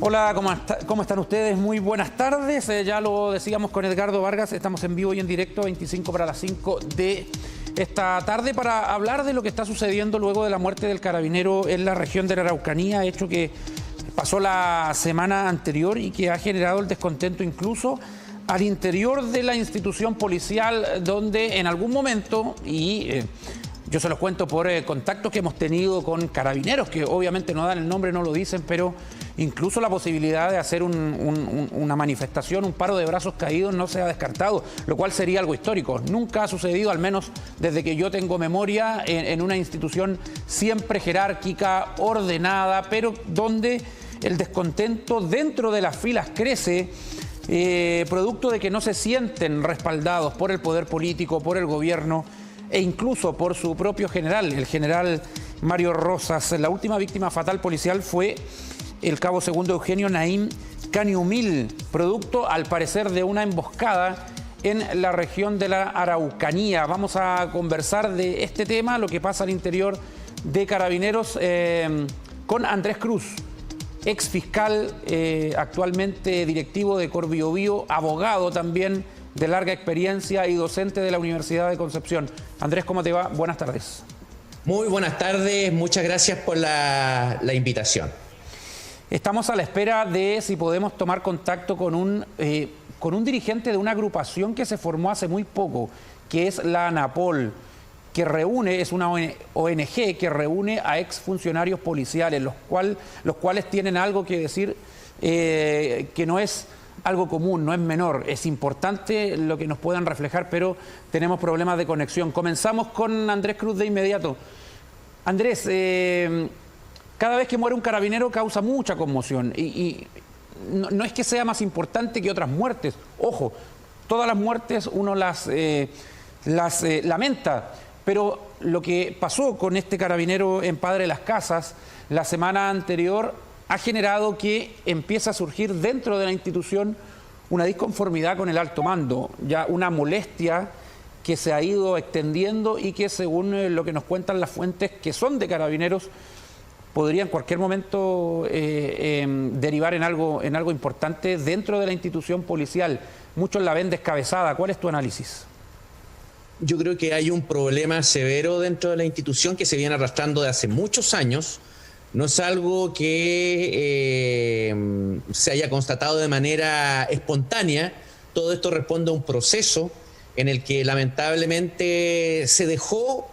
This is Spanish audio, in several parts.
Hola, ¿cómo están ustedes? Muy buenas tardes. Ya lo decíamos con Edgardo Vargas, estamos en vivo y en directo, 25 para las 5 de esta tarde, para hablar de lo que está sucediendo luego de la muerte del carabinero en la región de la Araucanía, hecho que pasó la semana anterior y que ha generado el descontento incluso al interior de la institución policial, donde en algún momento, yo se los cuento por contactos que hemos tenido con carabineros, que obviamente no dan el nombre, no lo dicen, pero incluso la posibilidad de hacer una manifestación, un paro de brazos caídos, no se ha descartado, lo cual sería algo histórico. Nunca ha sucedido, al menos desde que yo tengo memoria, en una institución siempre jerárquica, ordenada, pero donde el descontento dentro de las filas crece, producto de que no se sienten respaldados por el poder político, por el gobierno e incluso por su propio general, el general Mario Rosas. La última víctima fatal policial fue el cabo segundo Eugenio Naim Caniumil, producto al parecer de una emboscada en la región de la Araucanía. Vamos a conversar de este tema, lo que pasa al interior de Carabineros, con Andrés Cruz, ex fiscal, actualmente directivo de Cor Biobío, abogado también de larga experiencia y docente de la Universidad de Concepción. Andrés, ¿cómo te va? Buenas tardes. Muy buenas tardes, muchas gracias por la invitación. Estamos a la espera de si podemos tomar contacto con un dirigente de una agrupación que se formó hace muy poco, que es la ANAPOL, que es una ONG que reúne a exfuncionarios policiales, los cuales tienen algo que decir que no es algo común, no es menor. Es importante lo que nos puedan reflejar, pero tenemos problemas de conexión. Comenzamos con Andrés Cruz de inmediato. Andrés, cada vez que muere un carabinero causa mucha conmoción y no es que sea más importante que otras muertes. Ojo, todas las muertes uno las lamenta, pero lo que pasó con este carabinero en Padre Las Casas la semana anterior ha generado que empiece a surgir dentro de la institución una disconformidad con el alto mando, ya una molestia que se ha ido extendiendo y que, según lo que nos cuentan las fuentes que son de Carabineros, podría en cualquier momento derivar en algo importante dentro de la institución policial. Muchos la ven descabezada. ¿Cuál es tu análisis? Yo creo que hay un problema severo dentro de la institución que se viene arrastrando de hace muchos años. No es algo que se haya constatado de manera espontánea. Todo esto responde a un proceso en el que lamentablemente se dejó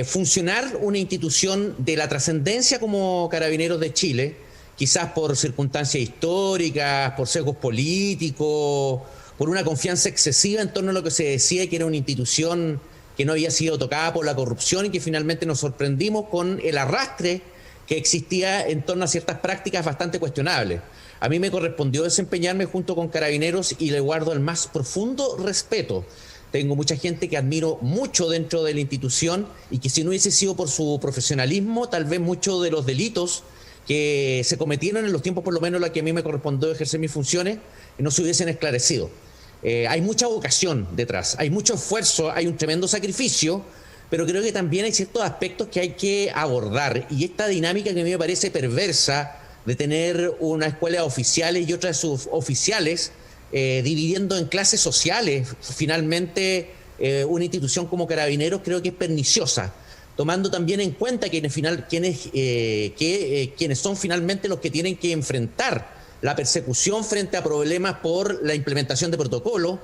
funcionar una institución de la trascendencia como Carabineros de Chile, quizás por circunstancias históricas, por sesgos políticos, por una confianza excesiva en torno a lo que se decía que era una institución que no había sido tocada por la corrupción y que finalmente nos sorprendimos con el arrastre que existía en torno a ciertas prácticas bastante cuestionables. A mí me correspondió desempeñarme junto con Carabineros y le guardo el más profundo respeto. Tengo mucha gente que admiro mucho dentro de la institución y que si no hubiese sido por su profesionalismo, tal vez muchos de los delitos que se cometieron en los tiempos, por lo menos la que a mí me correspondió ejercer mis funciones, no se hubiesen esclarecido. Hay mucha vocación detrás, hay mucho esfuerzo, hay un tremendo sacrificio, pero creo que también hay ciertos aspectos que hay que abordar. Y esta dinámica que a mí me parece perversa de tener una escuela de oficiales y otra de suboficiales, dividiendo en clases sociales, finalmente una institución como Carabineros creo que es perniciosa, tomando también en cuenta quienes son finalmente los que tienen que enfrentar la persecución frente a problemas por la implementación de protocolos,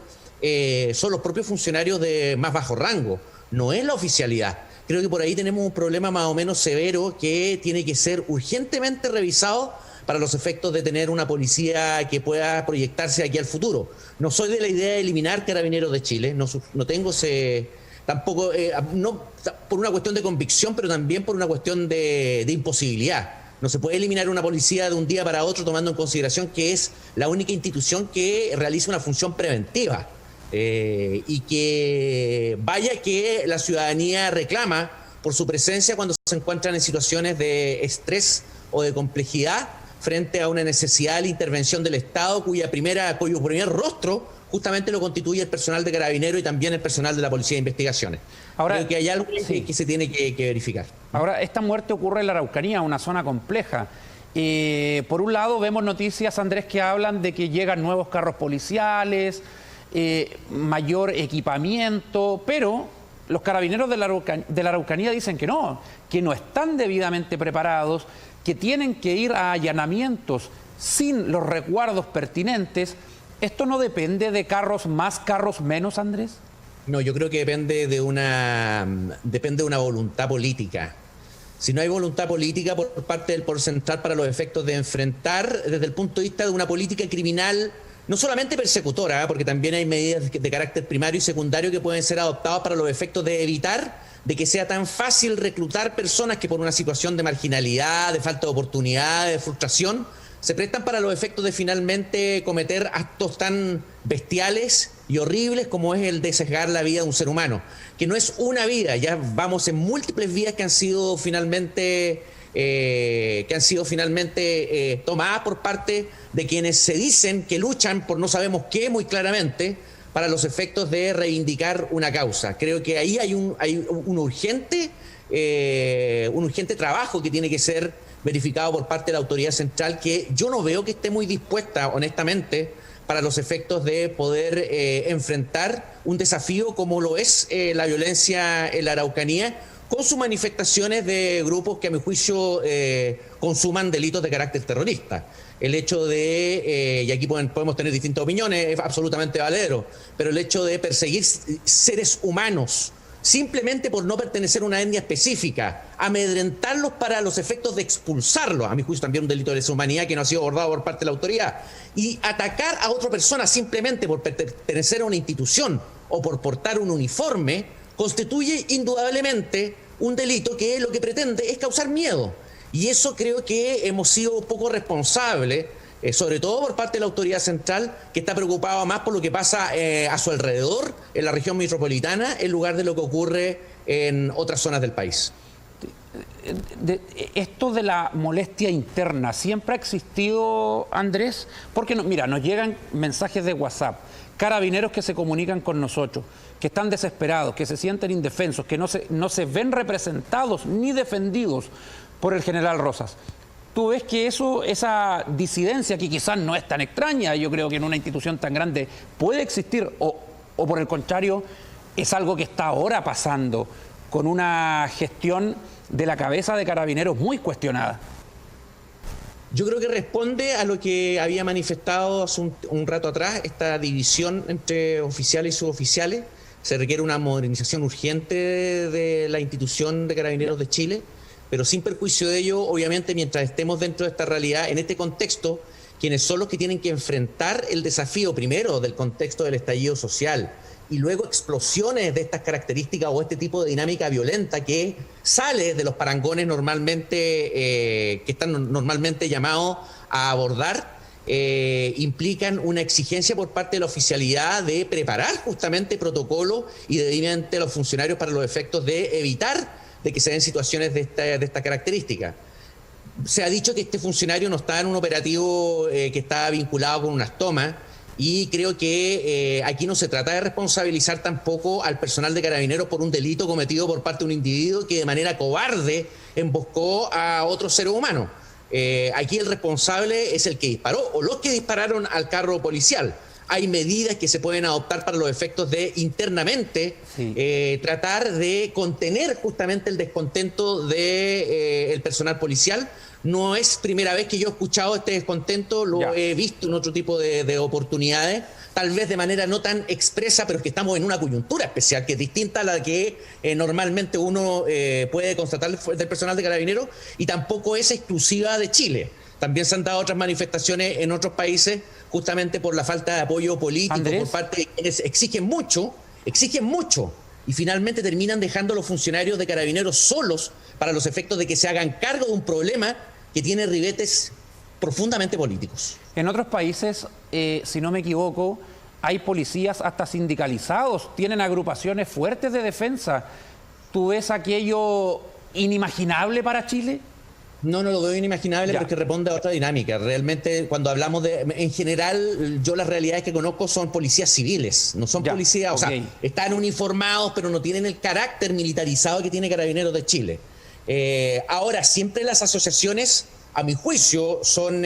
son los propios funcionarios de más bajo rango, no es la oficialidad. Creo que por ahí tenemos un problema más o menos severo que tiene que ser urgentemente revisado para los efectos de tener una policía que pueda proyectarse aquí al futuro. No soy de la idea de eliminar Carabineros de Chile, no tengo ese... Tampoco, no por una cuestión de convicción, pero también por una cuestión de imposibilidad. No se puede eliminar una policía de un día para otro tomando en consideración que es la única institución que realiza una función preventiva. Y que vaya que la ciudadanía reclama por su presencia cuando se encuentran en situaciones de estrés o de complejidad frente a una necesidad de la intervención del Estado cuyo primer rostro justamente lo constituye el personal de Carabineros y también el personal de la Policía de Investigaciones. Ahora, creo que hay algo que se tiene que verificar. Ahora, esta muerte ocurre en la Araucanía, una zona compleja. Por un lado vemos noticias, Andrés, que hablan de que llegan nuevos carros policiales, mayor equipamiento, pero los carabineros de la Araucanía dicen que no están debidamente preparados, que tienen que ir a allanamientos sin los resguardos pertinentes. ¿Esto no depende de carros más, carros menos, Andrés? No, yo creo que depende de una voluntad política. Si no hay voluntad política por parte del Poder Central para los efectos de enfrentar desde el punto de vista de una política criminal, no solamente persecutora, porque también hay medidas de carácter primario y secundario que pueden ser adoptadas para los efectos de evitar de que sea tan fácil reclutar personas que por una situación de marginalidad, de falta de oportunidad, de frustración, se prestan para los efectos de finalmente cometer actos tan bestiales y horribles como es el de sesgar la vida de un ser humano, que no es una vida, ya vamos en múltiples vidas que han sido finalmente tomadas por parte de quienes se dicen que luchan por no sabemos qué muy claramente para los efectos de reivindicar una causa. Creo que ahí hay un urgente trabajo que tiene que ser verificado por parte de la autoridad central, que yo no veo que esté muy dispuesta, honestamente, para los efectos de poder enfrentar un desafío como lo es la violencia en la Araucanía, con sus manifestaciones de grupos que a mi juicio consuman delitos de carácter terrorista. El hecho de, y aquí podemos tener distintas opiniones, es absolutamente valedero, pero el hecho de perseguir seres humanos simplemente por no pertenecer a una etnia específica, amedrentarlos para los efectos de expulsarlos, a mi juicio también un delito de lesa humanidad que no ha sido abordado por parte de la autoridad, y atacar a otra persona simplemente por pertenecer a una institución o por portar un uniforme, constituye indudablemente un delito que lo que pretende es causar miedo. Y eso creo que hemos sido poco responsables, sobre todo por parte de la autoridad central, que está preocupada más por lo que pasa a su alrededor, en la región metropolitana, en lugar de lo que ocurre en otras zonas del país. Esto de la molestia interna, ¿siempre ha existido, Andrés? Porque, mira, nos llegan mensajes de WhatsApp, carabineros que se comunican con nosotros, que están desesperados, que se sienten indefensos, que no se ven representados ni defendidos por el general Rosas. ¿Tú ves que esa disidencia, que quizás no es tan extraña, yo creo que en una institución tan grande puede existir, o por el contrario, es algo que está ahora pasando con una gestión de la cabeza de Carabineros muy cuestionada? Yo creo que responde a lo que había manifestado hace un rato atrás, esta división entre oficiales y suboficiales. Se requiere una modernización urgente de la institución de Carabineros de Chile, pero sin perjuicio de ello, obviamente, mientras estemos dentro de esta realidad, en este contexto, quienes son los que tienen que enfrentar el desafío, primero, del contexto del estallido social, y luego explosiones de estas características o este tipo de dinámica violenta que sale de los parangones normalmente, que están normalmente llamados a abordar, implican una exigencia por parte de la oficialidad de preparar justamente protocolos y debidamente a los funcionarios para los efectos de evitar de que se den situaciones de esta característica. Se ha dicho que este funcionario no está en un operativo que está vinculado con unas tomas, y creo que aquí no se trata de responsabilizar tampoco al personal de Carabineros por un delito cometido por parte de un individuo que de manera cobarde emboscó a otro ser humano. Aquí el responsable es el que disparó o los que dispararon al carro policial. Hay medidas que se pueden adoptar para los efectos de internamente tratar de contener justamente el descontento del personal policial. No es primera vez que yo he escuchado este descontento, lo he visto en otro tipo de oportunidades, tal vez de manera no tan expresa, pero es que estamos en una coyuntura especial que es distinta a la que normalmente uno puede constatar del personal de Carabineros, y tampoco es exclusiva de Chile. También se han dado otras manifestaciones en otros países justamente por la falta de apoyo político, Andrés, por parte de quienes exigen mucho, y finalmente terminan dejando a los funcionarios de Carabineros solos para los efectos de que se hagan cargo de un problema que tiene ribetes profundamente políticos. En otros países, si no me equivoco, hay policías hasta sindicalizados, tienen agrupaciones fuertes de defensa. ¿Tú ves aquello inimaginable para Chile? No lo veo inimaginable porque responde a otra dinámica. Realmente, cuando hablamos en general, yo las realidades que conozco son policías civiles, no son policías, o sea, están uniformados, pero no tienen el carácter militarizado que tiene Carabineros de Chile. Ahora, siempre las asociaciones a mi juicio, son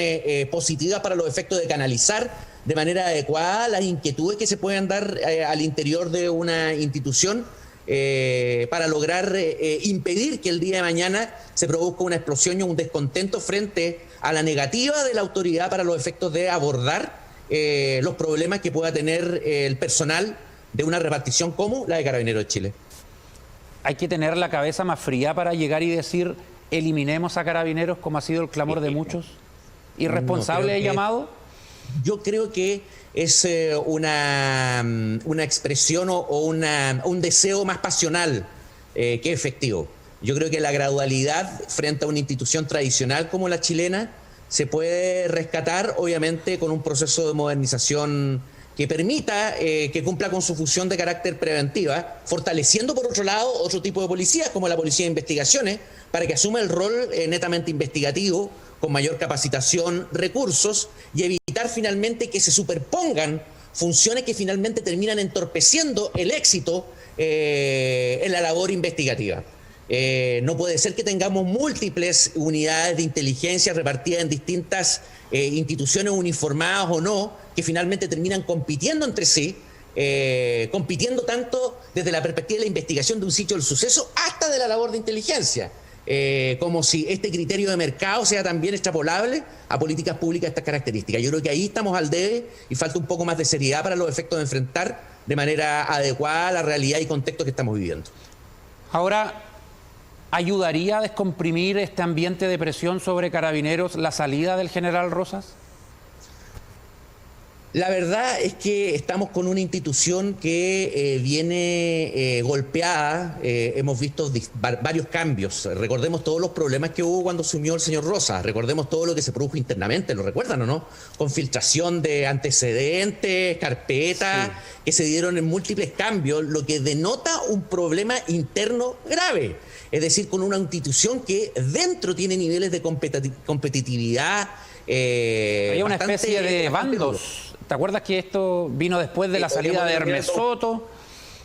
positivas para los efectos de canalizar de manera adecuada las inquietudes que se pueden dar al interior de una institución para lograr impedir que el día de mañana se produzca una explosión y un descontento frente a la negativa de la autoridad para los efectos de abordar los problemas que pueda tener el personal de una repartición como la de Carabineros de Chile. Hay que tener la cabeza más fría para llegar y decir eliminemos a Carabineros, como ha sido el clamor de muchos. ¿Irresponsable el llamado? Yo creo que es una expresión o un deseo más pasional que efectivo. Yo creo que la gradualidad frente a una institución tradicional como la chilena se puede rescatar, obviamente, con un proceso de modernización que permita que cumpla con su función de carácter preventiva, fortaleciendo, por otro lado, otro tipo de policías, como la Policía de Investigaciones, para que asuma el rol netamente investigativo, con mayor capacitación, recursos, y evitar finalmente que se superpongan funciones que finalmente terminan entorpeciendo el éxito en la labor investigativa. No puede ser que tengamos múltiples unidades de inteligencia repartidas en distintas instituciones uniformadas o no, que finalmente terminan compitiendo entre sí, compitiendo tanto desde la perspectiva de la investigación de un sitio del suceso hasta de la labor de inteligencia. Como si este criterio de mercado sea también extrapolable a políticas públicas de estas características. Yo creo que ahí estamos al debe y falta un poco más de seriedad para los efectos de enfrentar de manera adecuada la realidad y contexto que estamos viviendo. Ahora, ¿ayudaría a descomprimir este ambiente de presión sobre Carabineros la salida del general Rosas? La verdad es que estamos con una institución que viene golpeada. Hemos visto varios cambios. Recordemos todos los problemas que hubo cuando asumió el señor Rosas. Recordemos todo lo que se produjo internamente, ¿lo recuerdan o no? Con filtración de antecedentes, carpetas, que se dieron en múltiples cambios, lo que denota un problema interno grave. Es decir, con una institución que dentro tiene niveles de competitividad. Había una especie de bandos. ¿Te acuerdas que esto vino después de la salida de Hermes Soto?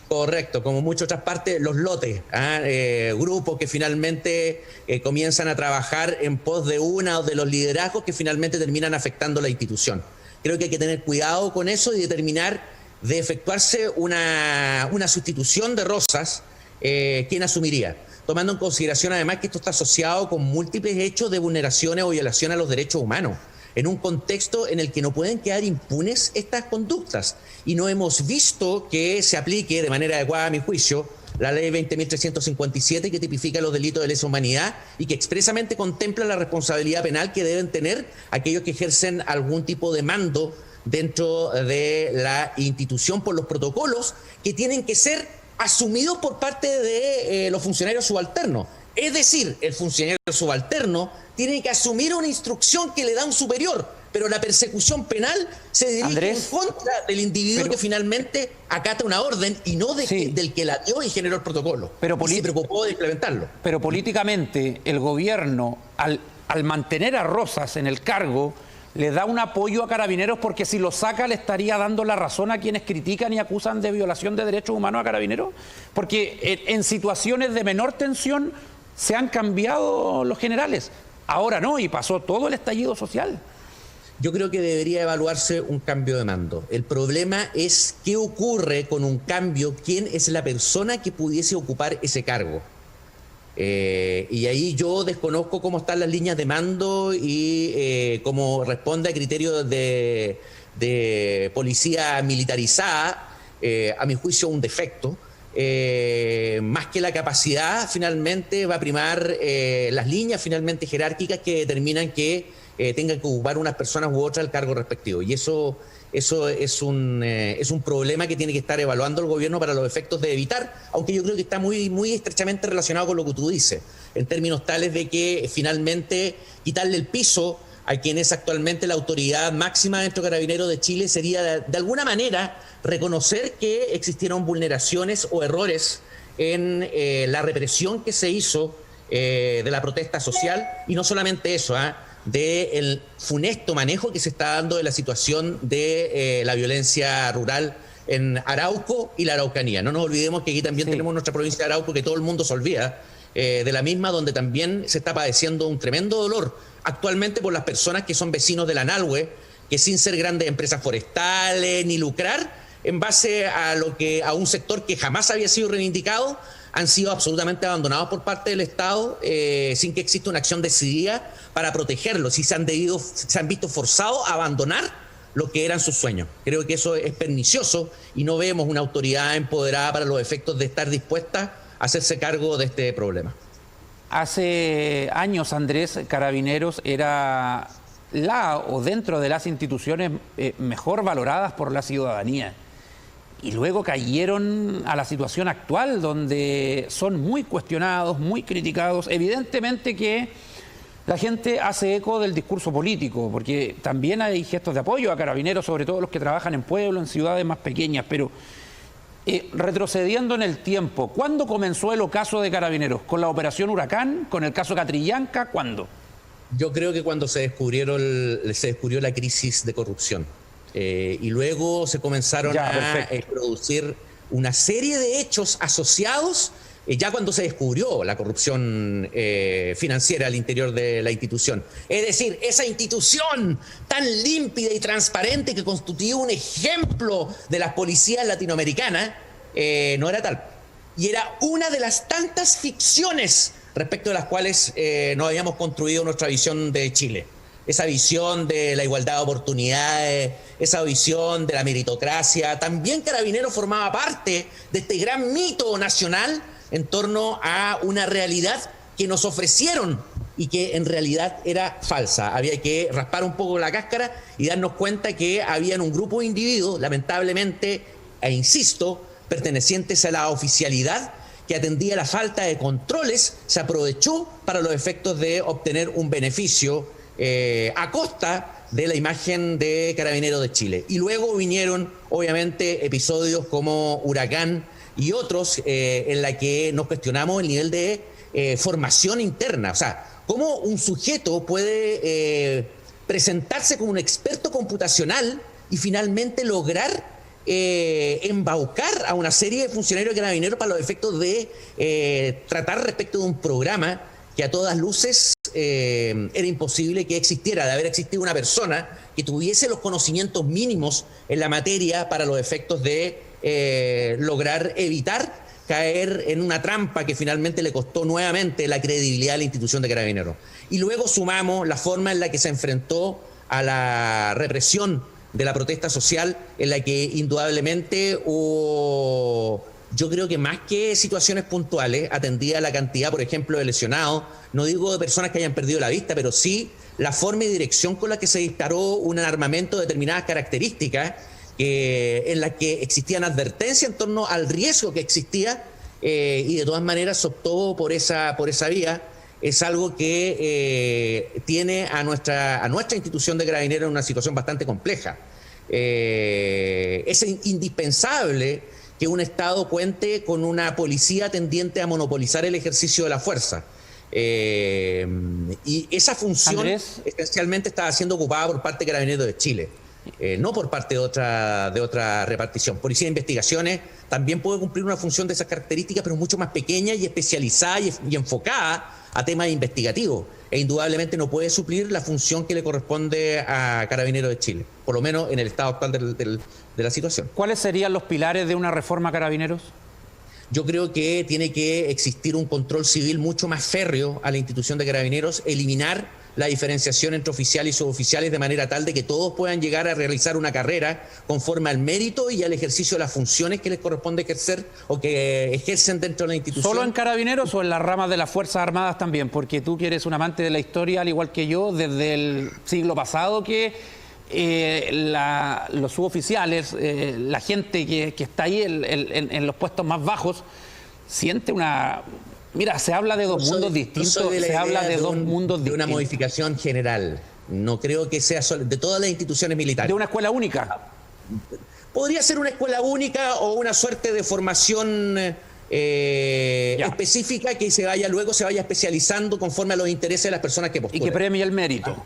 Correcto, como muchas otras partes, los lotes, grupos que finalmente comienzan a trabajar en pos de una o de los liderazgos que finalmente terminan afectando la institución. Creo que hay que tener cuidado con eso y determinar de efectuarse una sustitución de Rosas, ¿quién asumiría? Tomando en consideración además que esto está asociado con múltiples hechos de vulneraciones o violaciones a los derechos humanos, en un contexto en el que no pueden quedar impunes estas conductas. Y no hemos visto que se aplique de manera adecuada, a mi juicio, la ley 20.357 que tipifica los delitos de lesa humanidad y que expresamente contempla la responsabilidad penal que deben tener aquellos que ejercen algún tipo de mando dentro de la institución por los protocolos que tienen que ser asumidos por parte de los funcionarios subalternos. Es decir, el funcionario subalterno tiene que asumir una instrucción que le da un superior, pero la persecución penal se dirige en contra del individuo que finalmente acata una orden y no del que la dio y generó el protocolo. Y se preocupó de implementarlo. Pero políticamente el gobierno, al mantener a Rosas en el cargo, le da un apoyo a Carabineros, porque si lo saca le estaría dando la razón a quienes critican y acusan de violación de derechos humanos a Carabineros. Porque en situaciones de menor tensión se han cambiado los generales. Ahora no, y pasó todo el estallido social. Yo creo que debería evaluarse un cambio de mando. El problema es qué ocurre con un cambio, quién es la persona que pudiese ocupar ese cargo. Y ahí yo desconozco cómo están las líneas de mando y cómo responde a criterios de policía militarizada, a mi juicio un defecto. Más que la capacidad, finalmente va a primar las líneas finalmente jerárquicas que determinan que tengan que ocupar unas personas u otras el cargo respectivo. Y eso es un problema que tiene que estar evaluando el gobierno para los efectos de evitar, aunque yo creo que está muy estrechamente relacionado con lo que tú dices, en términos tales de que finalmente quitarle el piso a quien es actualmente la autoridad máxima dentro de Carabineros de Chile sería de alguna manera reconocer que existieron vulneraciones o errores en la represión que se hizo de la protesta social, y no solamente eso, del funesto manejo que se está dando de la situación de la violencia rural en Arauco y la Araucanía. No nos olvidemos que aquí también tenemos nuestra provincia de Arauco, que todo el mundo se olvida, de la misma, donde también se está padeciendo un tremendo dolor actualmente por las personas que son vecinos de la Nalhue, que sin ser grandes empresas forestales ni lucrar, en base a un sector que jamás había sido reivindicado, han sido absolutamente abandonados por parte del Estado sin que exista una acción decidida para protegerlos y se han visto forzados a abandonar lo que eran sus sueños. Creo que eso es pernicioso y no vemos una autoridad empoderada para los efectos de estar dispuesta a hacerse cargo de este problema. Hace años, Andrés, Carabineros era dentro de las instituciones mejor valoradas por la ciudadanía. Y luego cayeron a la situación actual, donde son muy cuestionados, muy criticados. Evidentemente que la gente hace eco del discurso político, porque también hay gestos de apoyo a Carabineros, sobre todo los que trabajan en pueblos, en ciudades más pequeñas. Pero retrocediendo en el tiempo, ¿cuándo comenzó el ocaso de Carabineros? ¿Con la operación Huracán? ¿Con el caso Catrillanca? ¿Cuándo? Yo creo que cuando se descubrió la crisis de corrupción. Y luego se comenzaron a producir una serie de hechos asociados, ya cuando se descubrió la corrupción financiera al interior de la institución. Es decir, esa institución tan límpida y transparente que constituía un ejemplo de las policías latinoamericanas, no era tal. Y era una de las tantas ficciones respecto de las cuales nos habíamos construido nuestra visión de Chile. Esa visión de la igualdad de oportunidades, esa visión de la meritocracia. También Carabineros formaba parte de este gran mito nacional en torno a una realidad que nos ofrecieron y que en realidad era falsa. Había que raspar un poco la cáscara y darnos cuenta que habían un grupo de individuos, lamentablemente, e insisto, pertenecientes a la oficialidad, que atendía la falta de controles, se aprovechó para los efectos de obtener un beneficio a costa de la imagen de Carabineros de Chile. Y luego vinieron, obviamente, episodios como Huracán y otros en la que nos cuestionamos el nivel de formación interna. O sea, cómo un sujeto puede presentarse como un experto computacional y finalmente lograr embaucar a una serie de funcionarios de Carabineros para los efectos de tratar respecto de un programa que a todas luces era imposible que existiera, de haber existido una persona que tuviese los conocimientos mínimos en la materia para los efectos de lograr evitar caer en una trampa que finalmente le costó nuevamente la credibilidad a la institución de Carabineros. Y luego sumamos la forma en la que se enfrentó a la represión de la protesta social, en la que indudablemente hubo, yo creo que más que situaciones puntuales, atendía la cantidad, por ejemplo, de lesionados, no digo de personas que hayan perdido la vista, pero sí la forma y dirección con la que se disparó un armamento de determinadas características, en la que existían advertencias en torno al riesgo que existía, y de todas maneras se optó por esa vía. Es algo que tiene a nuestra institución de Carabineros en una situación bastante compleja. Es indispensable que un Estado cuente con una policía tendiente a monopolizar el ejercicio de la fuerza. Y esa función, Andrés, esencialmente estaba siendo ocupada por parte de Carabineros de Chile, no por parte de otra repartición. Policía de Investigaciones también puede cumplir una función de esas características, pero mucho más pequeña y especializada y enfocada a temas investigativos. E indudablemente no puede suplir la función que le corresponde a Carabineros de Chile, por lo menos en el estado actual de la situación. ¿Cuáles serían los pilares de una reforma a Carabineros? Yo creo que tiene que existir un control civil mucho más férreo a la institución de Carabineros, eliminar la diferenciación entre oficiales y suboficiales de manera tal de que todos puedan llegar a realizar una carrera conforme al mérito y al ejercicio de las funciones que les corresponde ejercer o que ejercen dentro de la institución. ¿Solo en Carabineros o en las ramas de las Fuerzas Armadas también? Porque tú que eres un amante de la historia, al igual que yo, desde el siglo pasado que los suboficiales, la gente que está ahí en los puestos más bajos, siente una... Mira, se habla de dos mundos distintos, se habla de dos mundos distintos. De una modificación general. No creo que sea solo, de todas las instituciones militares. ¿De una escuela única? Podría ser una escuela única o una suerte de formación específica que luego se vaya especializando conforme a los intereses de las personas que postulan. Y que premie el mérito.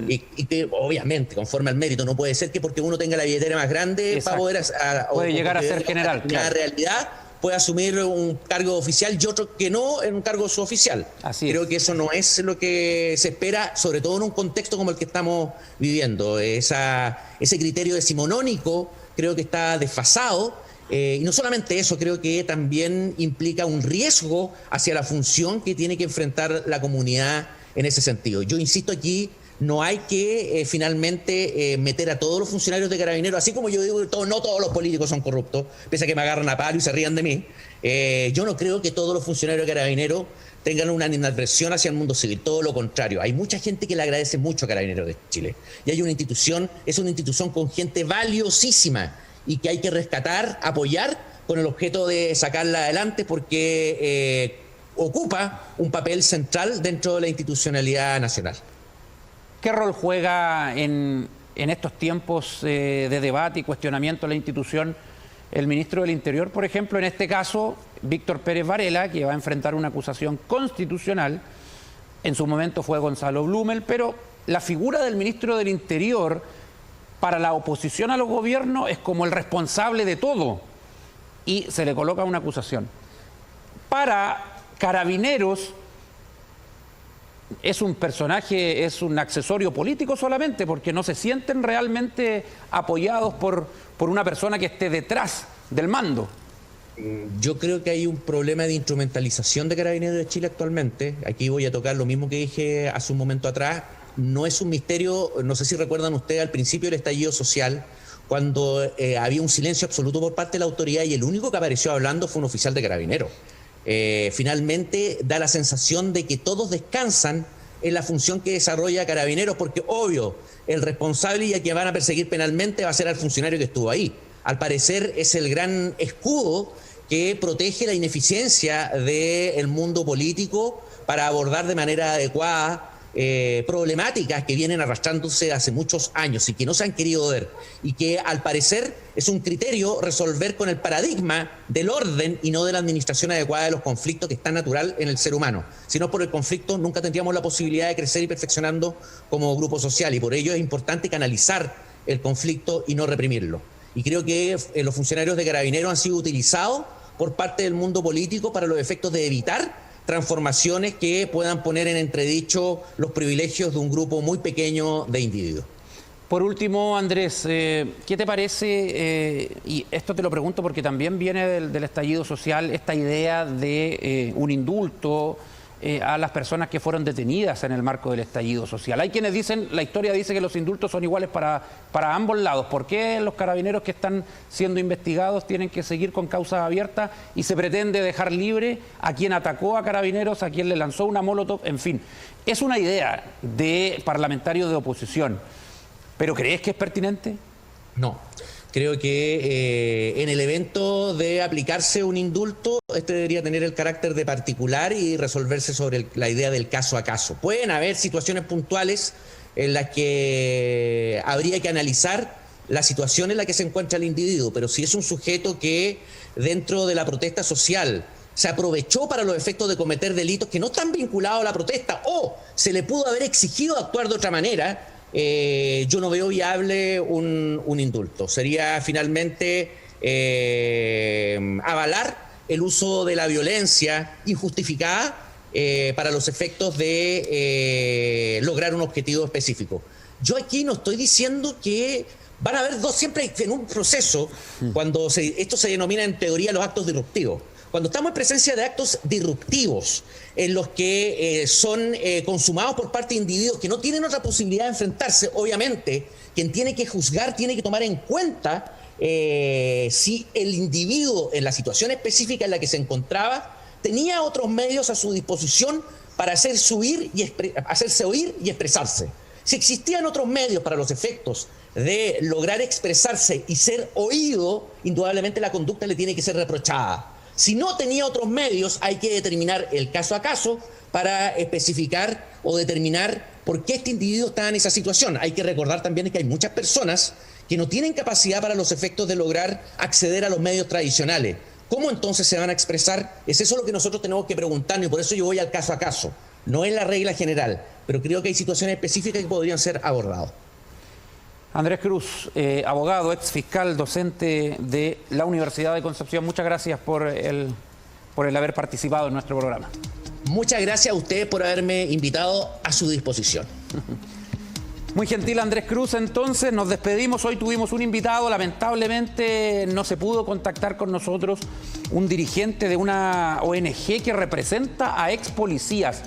Y que obviamente conforme al mérito. No puede ser que porque uno tenga la billetera más grande para poder puede llegar a ser general, la realidad puede asumir un cargo oficial y otro que no en un cargo suboficial. Creo que eso no es lo que se espera, sobre todo en un contexto como el que estamos viviendo. Ese criterio decimonónico creo que está desfasado. Y no solamente eso, creo que también implica un riesgo hacia la función que tiene que enfrentar la comunidad en ese sentido. Yo insisto aquí, no hay que finalmente meter a todos los funcionarios de Carabineros, así como yo digo que no todos los políticos son corruptos, pese a que me agarran a palo y se rían de mí. Yo no creo que todos los funcionarios de Carabineros tengan una animadversión hacia el mundo civil, todo lo contrario. Hay mucha gente que le agradece mucho a Carabineros de Chile. Y hay una institución con gente valiosísima y que hay que rescatar, apoyar, con el objeto de sacarla adelante, porque ocupa un papel central dentro de la institucionalidad nacional. ¿Qué rol juega en estos tiempos de debate y cuestionamiento de la institución el ministro del Interior, por ejemplo, en este caso, Víctor Pérez Varela, que va a enfrentar una acusación constitucional? En su momento fue Gonzalo Blumel, pero la figura del ministro del Interior para la oposición a los gobiernos es como el responsable de todo y se le coloca una acusación. Para Carabineros es un personaje, es un accesorio político solamente, porque no se sienten realmente apoyados por una persona que esté detrás del mando. Yo creo que hay un problema de instrumentalización de Carabineros de Chile actualmente. Aquí voy a tocar lo mismo que dije hace un momento atrás. No es un misterio, no sé si recuerdan ustedes al principio del estallido social, cuando había un silencio absoluto por parte de la autoridad y el único que apareció hablando fue un oficial de Carabineros. Finalmente da la sensación de que todos descansan en la función que desarrolla Carabineros, porque obvio, el responsable y a quien van a perseguir penalmente va a ser al funcionario que estuvo ahí. Al parecer es el gran escudo que protege la ineficiencia del mundo político para abordar de manera adecuada problemáticas que vienen arrastrándose hace muchos años y que no se han querido ver, y que al parecer es un criterio resolver con el paradigma del orden y no de la administración adecuada de los conflictos, que es tan natural en el ser humano. Si no por el conflicto nunca tendríamos la posibilidad de crecer y perfeccionando como grupo social, y por ello es importante canalizar el conflicto y no reprimirlo. Y creo que los funcionarios de Carabineros han sido utilizados por parte del mundo político para los efectos de evitar transformaciones que puedan poner en entredicho los privilegios de un grupo muy pequeño de individuos. Por último, Andrés, ¿qué te parece, y esto te lo pregunto porque también viene del estallido social, esta idea de un indulto a las personas que fueron detenidas en el marco del estallido social? Hay quienes dicen, la historia dice que los indultos son iguales para ambos lados. ¿Por qué los carabineros que están siendo investigados tienen que seguir con causas abiertas y se pretende dejar libre a quien atacó a Carabineros, a quien le lanzó una molotov? En fin, es una idea de parlamentarios de oposición, ¿pero crees que es pertinente? No. Creo que en el evento de aplicarse un indulto, este debería tener el carácter de particular y resolverse sobre la idea del caso a caso. Pueden haber situaciones puntuales en las que habría que analizar la situación en la que se encuentra el individuo, pero si es un sujeto que dentro de la protesta social se aprovechó para los efectos de cometer delitos que no están vinculados a la protesta, o se le pudo haber exigido actuar de otra manera, yo no veo viable un indulto. Sería finalmente avalar el uso de la violencia injustificada para los efectos de lograr un objetivo específico. Yo aquí no estoy diciendo que van a haber dos, siempre en un proceso, cuando esto se denomina en teoría los actos disruptivos. Cuando estamos en presencia de actos disruptivos en los que son consumados por parte de individuos que no tienen otra posibilidad de enfrentarse, obviamente, quien tiene que juzgar tiene que tomar en cuenta si el individuo en la situación específica en la que se encontraba tenía otros medios a su disposición para hacerse oír y expresarse. Si existían otros medios para los efectos de lograr expresarse y ser oído, indudablemente la conducta le tiene que ser reprochada. Si no tenía otros medios, hay que determinar el caso a caso para especificar o determinar por qué este individuo está en esa situación. Hay que recordar también que hay muchas personas que no tienen capacidad para los efectos de lograr acceder a los medios tradicionales. ¿Cómo entonces se van a expresar? Es eso lo que nosotros tenemos que preguntarnos, y por eso yo voy al caso a caso. No es la regla general, pero creo que hay situaciones específicas que podrían ser abordadas. Andrés Cruz, abogado, ex fiscal, docente de la Universidad de Concepción, muchas gracias por el haber participado en nuestro programa. Muchas gracias a ustedes por haberme invitado, a su disposición. Muy gentil Andrés Cruz, entonces nos despedimos. Hoy tuvimos un invitado, lamentablemente no se pudo contactar con nosotros, un dirigente de una ONG que representa a ex policías.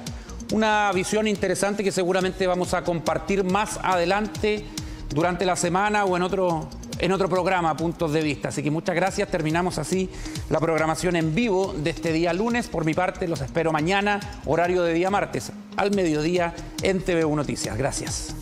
Una visión interesante que seguramente vamos a compartir más adelante durante la semana o en otro programa, Puntos de Vista. Así que muchas gracias. Terminamos así la programación en vivo de este día lunes. Por mi parte, los espero mañana, horario de día martes, al mediodía en TVU Noticias. Gracias.